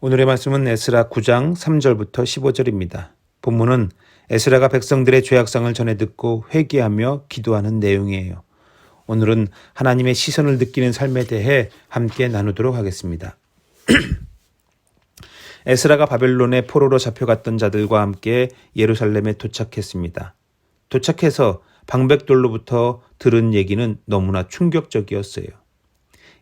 오늘의 말씀은 에스라 9장 3절부터 15절입니다. 본문은 에스라가 백성들의 죄악상을 전해 듣고 회개하며 기도하는 내용이에요. 오늘은 하나님의 시선을 느끼는 삶에 대해 함께 나누도록 하겠습니다. 에스라가 바벨론의 포로로 잡혀갔던 자들과 함께 예루살렘에 도착했습니다. 도착해서 방백들로부터 들은 얘기는 너무나 충격적이었어요.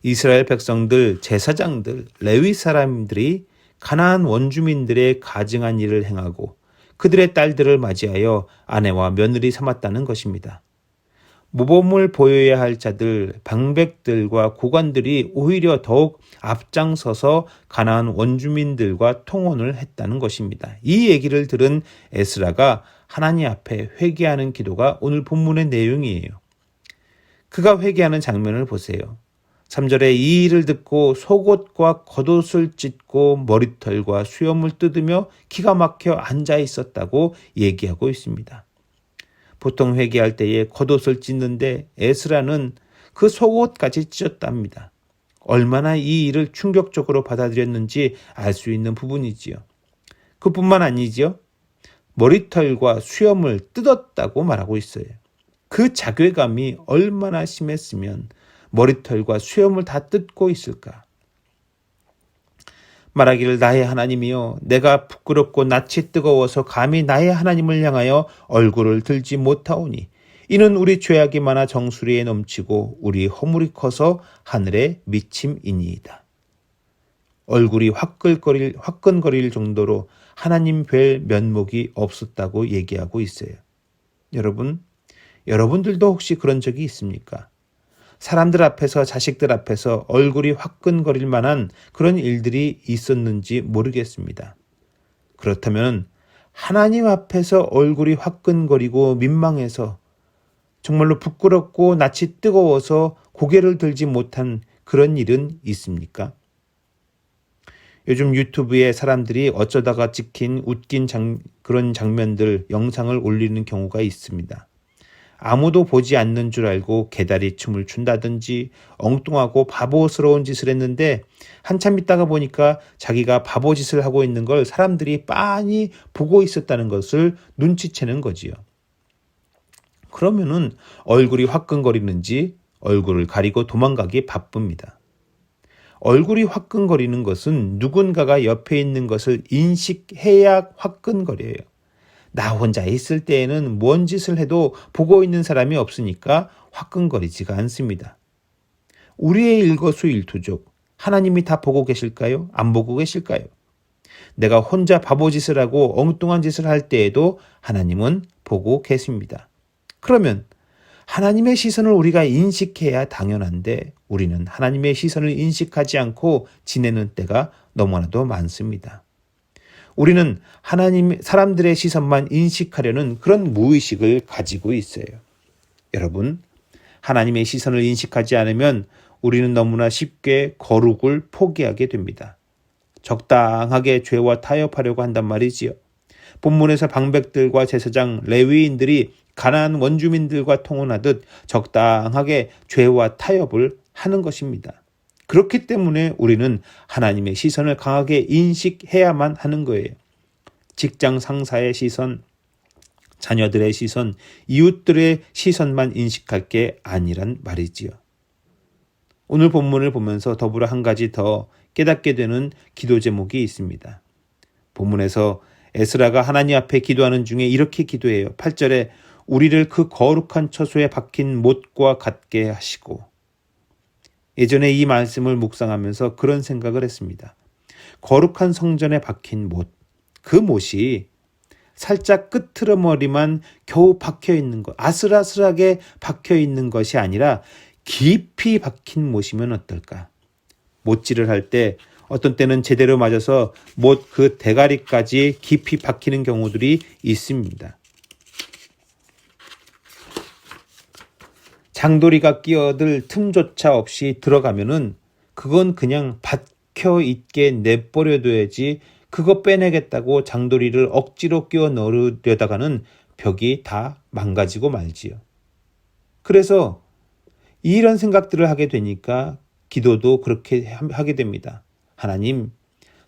이스라엘 백성들, 제사장들, 레위 사람들이 가나안 원주민들의 가증한 일을 행하고 그들의 딸들을 맞이하여 아내와 며느리 삼았다는 것입니다. 모범을 보여야 할 자들, 방백들과 고관들이 오히려 더욱 앞장서서 가나안 원주민들과 통혼을 했다는 것입니다. 이 얘기를 들은 에스라가 하나님 앞에 회개하는 기도가 오늘 본문의 내용이에요. 그가 회개하는 장면을 보세요. 3절에 이 일을 듣고 속옷과 겉옷을 찢고 머리털과 수염을 뜯으며 기가 막혀 앉아 있었다고 얘기하고 있습니다. 보통 회개할 때에 겉옷을 찢는데 에스라는 그 속옷까지 찢었답니다. 얼마나 이 일을 충격적으로 받아들였는지 알 수 있는 부분이지요. 그뿐만 아니지요. 머리털과 수염을 뜯었다고 말하고 있어요. 그 자괴감이 얼마나 심했으면 머리털과 수염을 다 뜯고 있을까? 말하기를 나의 하나님이여 내가 부끄럽고 낯이 뜨거워서 감히 나의 하나님을 향하여 얼굴을 들지 못하오니 이는 우리 죄악이 많아 정수리에 넘치고 우리 허물이 커서 하늘에 미침이니이다. 얼굴이 화끈거릴 정도로 하나님 뵐 면목이 없었다고 얘기하고 있어요. 여러분들도 혹시 그런 적이 있습니까? 사람들 앞에서, 자식들 앞에서 얼굴이 화끈거릴 만한 그런 일들이 있었는지 모르겠습니다. 그렇다면 하나님 앞에서 얼굴이 화끈거리고 민망해서 정말로 부끄럽고 낯이 뜨거워서 고개를 들지 못한 그런 일은 있습니까? 요즘 유튜브에 사람들이 어쩌다가 찍힌 웃긴 그런 장면들, 영상을 올리는 경우가 있습니다. 아무도 보지 않는 줄 알고 개다리 춤을 춘다든지 엉뚱하고 바보스러운 짓을 했는데 한참 있다가 보니까 자기가 바보 짓을 하고 있는 걸 사람들이 빤히 보고 있었다는 것을 눈치채는 거지요. 그러면은 얼굴이 화끈거리는지 얼굴을 가리고 도망가기 바쁩니다. 얼굴이 화끈거리는 것은 누군가가 옆에 있는 것을 인식해야 화끈거려요. 나 혼자 있을 때에는 뭔 짓을 해도 보고 있는 사람이 없으니까 화끈거리지가 않습니다. 우리의 일거수일투족, 하나님이 다 보고 계실까요? 안 보고 계실까요? 내가 혼자 바보짓을 하고 엉뚱한 짓을 할 때에도 하나님은 보고 계십니다. 그러면 하나님의 시선을 우리가 인식해야 당연한데 우리는 하나님의 시선을 인식하지 않고 지내는 때가 너무나도 많습니다. 우리는 사람들의 시선만 인식하려는 그런 무의식을 가지고 있어요. 여러분, 하나님의 시선을 인식하지 않으면 우리는 너무나 쉽게 거룩을 포기하게 됩니다. 적당하게 죄와 타협하려고 한단 말이지요. 본문에서 방백들과 제사장, 레위인들이 가나안 원주민들과 통혼하듯 적당하게 죄와 타협을 하는 것입니다. 그렇기 때문에 우리는 하나님의 시선을 강하게 인식해야만 하는 거예요. 직장 상사의 시선, 자녀들의 시선, 이웃들의 시선만 인식할 게 아니란 말이지요. 오늘 본문을 보면서 더불어 한 가지 더 깨닫게 되는 기도 제목이 있습니다. 본문에서 에스라가 하나님 앞에 기도하는 중에 이렇게 기도해요. 8절에 우리를 그 거룩한 처소에 박힌 못과 같게 하시고, 예전에 이 말씀을 묵상하면서 그런 생각을 했습니다. 거룩한 성전에 박힌 못, 그 못이 살짝 끄트머리만 겨우 박혀 있는 것, 아슬아슬하게 박혀 있는 것이 아니라 깊이 박힌 못이면 어떨까? 못질을 할 때 어떤 때는 제대로 맞아서 못 그 대가리까지 깊이 박히는 경우들이 있습니다. 장도리가 끼어들 틈조차 없이 들어가면은 그건 그냥 박혀 있게 내버려둬야지 그거 빼내겠다고 장도리를 억지로 끼워 넣으려다가는 벽이 다 망가지고 말지요. 그래서 이런 생각들을 하게 되니까 기도도 그렇게 하게 됩니다. 하나님,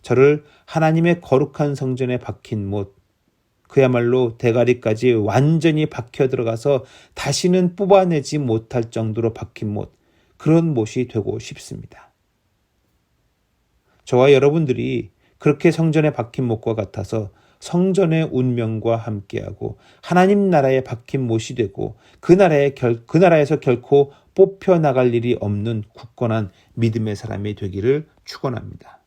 저를 하나님의 거룩한 성전에 박힌 못, 그야말로 대가리까지 완전히 박혀 들어가서 다시는 뽑아내지 못할 정도로 박힌 못, 그런 못이 되고 싶습니다. 저와 여러분들이 그렇게 성전에 박힌 못과 같아서 성전의 운명과 함께하고 하나님 나라에 박힌 못이 되고 그 나라에서 결코 뽑혀 나갈 일이 없는 굳건한 믿음의 사람이 되기를 축원합니다.